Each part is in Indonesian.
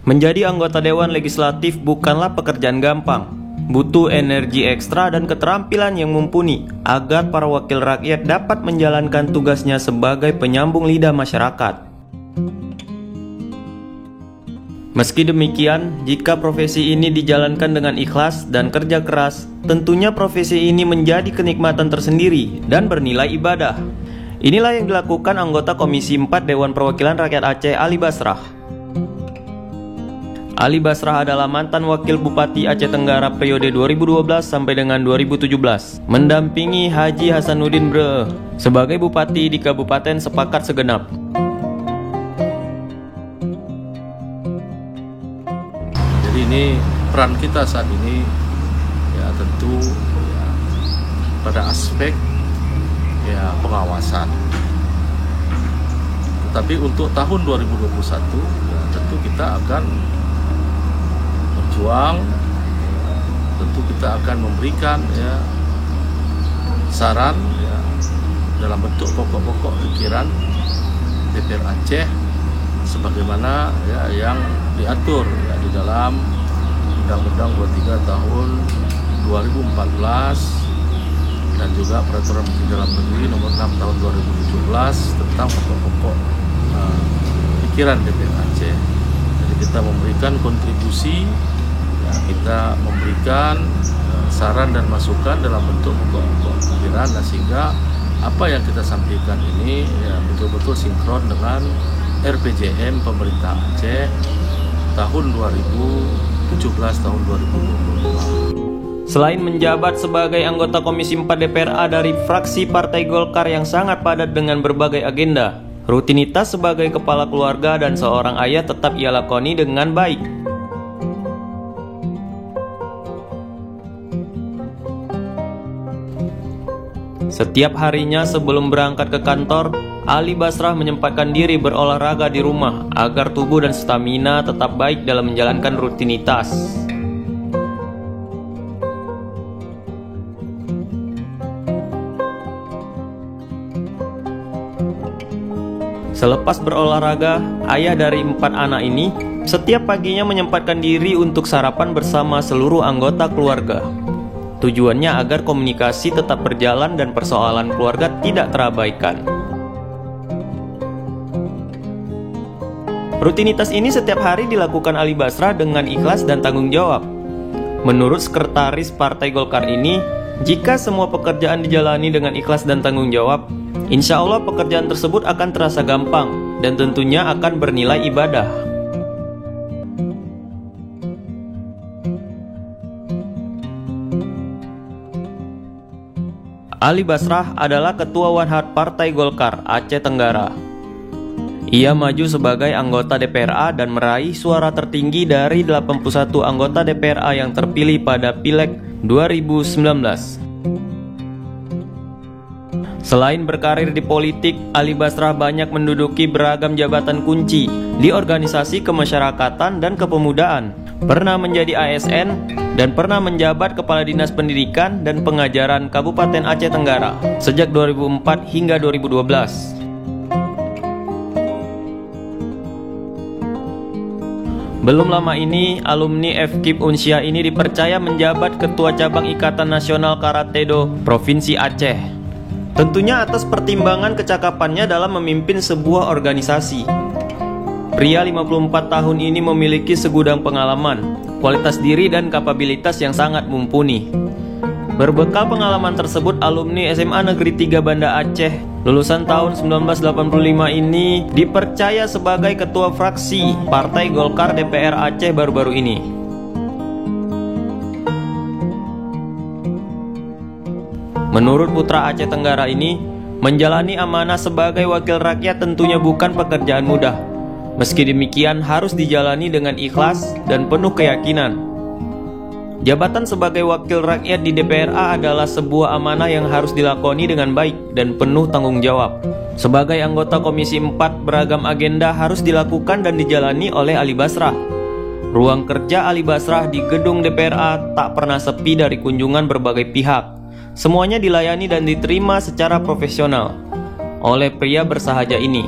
Menjadi anggota Dewan Legislatif bukanlah pekerjaan gampang. Butuh energi ekstra dan keterampilan yang mumpuni agar para wakil rakyat dapat menjalankan tugasnya sebagai penyambung lidah masyarakat. Meski demikian, jika profesi ini dijalankan dengan ikhlas dan kerja keras, tentunya profesi ini menjadi kenikmatan tersendiri dan bernilai ibadah. Inilah yang dilakukan anggota Komisi 4 Dewan Perwakilan Rakyat Aceh, Ali Basrah. Ali Basrah adalah mantan Wakil Bupati Aceh Tenggara periode 2012 sampai dengan 2017, mendampingi Haji Hasanuddin Bre sebagai Bupati di Kabupaten Sepakat Segenap. Jadi ini peran kita saat ini ya tentu ya, pada aspek ya pengawasan. Tetapi untuk tahun 2021 ya, tentu kita akan berjuang, tentu kita akan memberikan ya saran ya, dalam bentuk pokok-pokok pikiran DPR Aceh sebagaimana ya yang diatur ya, di dalam Undang-Undang 23 tahun 2014 dan juga Peraturan Menteri Dalam Negeri nomor 6 tahun 2017 tentang pokok-pokok pikiran DPR Aceh. Jadi kita memberikan kontribusi, ya, kita memberikan saran dan masukan dalam bentuk pokok-pokok pikiran, sehingga apa yang kita sampaikan ini ya betul-betul sinkron dengan RPJM pemerintah Aceh tahun 2017 tahun 2022. Selain menjabat sebagai anggota Komisi 4 DPRA dari fraksi Partai Golkar yang sangat padat dengan berbagai agenda, rutinitas sebagai kepala keluarga dan seorang ayah tetap ia lakoni dengan baik. Setiap harinya sebelum berangkat ke kantor, Ali Basrah menyempatkan diri berolahraga di rumah agar tubuh dan stamina tetap baik dalam menjalankan rutinitas. Selepas berolahraga, ayah dari 4 anak ini setiap paginya menyempatkan diri untuk sarapan bersama seluruh anggota keluarga. Tujuannya agar komunikasi tetap berjalan dan persoalan keluarga tidak terabaikan. Rutinitas ini setiap hari dilakukan Ali Basrah dengan ikhlas dan tanggung jawab. Menurut sekretaris Partai Golkar ini, jika semua pekerjaan dijalani dengan ikhlas dan tanggung jawab, insya Allah pekerjaan tersebut akan terasa gampang dan tentunya akan bernilai ibadah. Ali Basrah adalah Ketua Wanhat Partai Golkar Aceh Tenggara. Ia maju sebagai anggota DPRA dan meraih suara tertinggi dari 81 anggota DPRA yang terpilih pada Pileg 2019. Selain berkarir di politik, Ali Basrah banyak menduduki beragam jabatan kunci di organisasi kemasyarakatan dan kepemudaan, pernah menjadi ASN, dan pernah menjabat Kepala Dinas Pendidikan dan Pengajaran Kabupaten Aceh Tenggara sejak 2004 hingga 2012. Belum lama ini, alumni FKIP Unsia ini dipercaya menjabat Ketua Cabang Ikatan Nasional Karatedo Provinsi Aceh. Tentunya atas pertimbangan kecakapannya dalam memimpin sebuah organisasi. Pria 54 tahun ini memiliki segudang pengalaman, kualitas diri dan kapabilitas yang sangat mumpuni. Berbekal pengalaman tersebut, alumni SMA Negeri 3 Banda Aceh lulusan tahun 1985 ini dipercaya sebagai ketua fraksi Partai Golkar DPR Aceh baru-baru ini. Menurut putra Aceh Tenggara ini, menjalani amanah sebagai wakil rakyat tentunya bukan pekerjaan mudah. Meski demikian harus dijalani dengan ikhlas dan penuh keyakinan. Jabatan sebagai wakil rakyat di DPRA adalah sebuah amanah yang harus dilakoni dengan baik dan penuh tanggung jawab. Sebagai anggota Komisi 4, beragam agenda harus dilakukan dan dijalani oleh Ali Basrah. Ruang kerja Ali Basrah di gedung DPRA tak pernah sepi dari kunjungan berbagai pihak. Semuanya dilayani dan diterima secara profesional oleh pria bersahaja ini.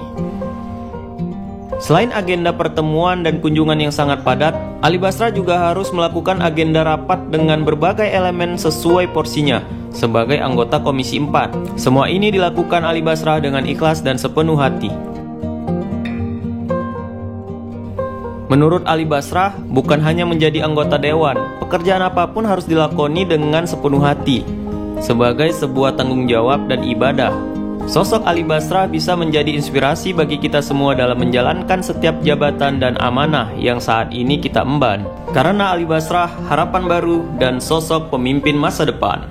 Selain agenda pertemuan dan kunjungan yang sangat padat, Ali Basrah juga harus melakukan agenda rapat dengan berbagai elemen sesuai porsinya sebagai anggota Komisi 4. Semua ini dilakukan Ali Basrah dengan ikhlas dan sepenuh hati. Menurut Ali Basrah, bukan hanya menjadi anggota dewan, pekerjaan apapun harus dilakoni dengan sepenuh hati, sebagai sebuah tanggung jawab dan ibadah. Sosok Ali Basrah bisa menjadi inspirasi bagi kita semua dalam menjalankan setiap jabatan dan amanah yang saat ini kita emban. Karena Ali Basrah, harapan baru dan sosok pemimpin masa depan.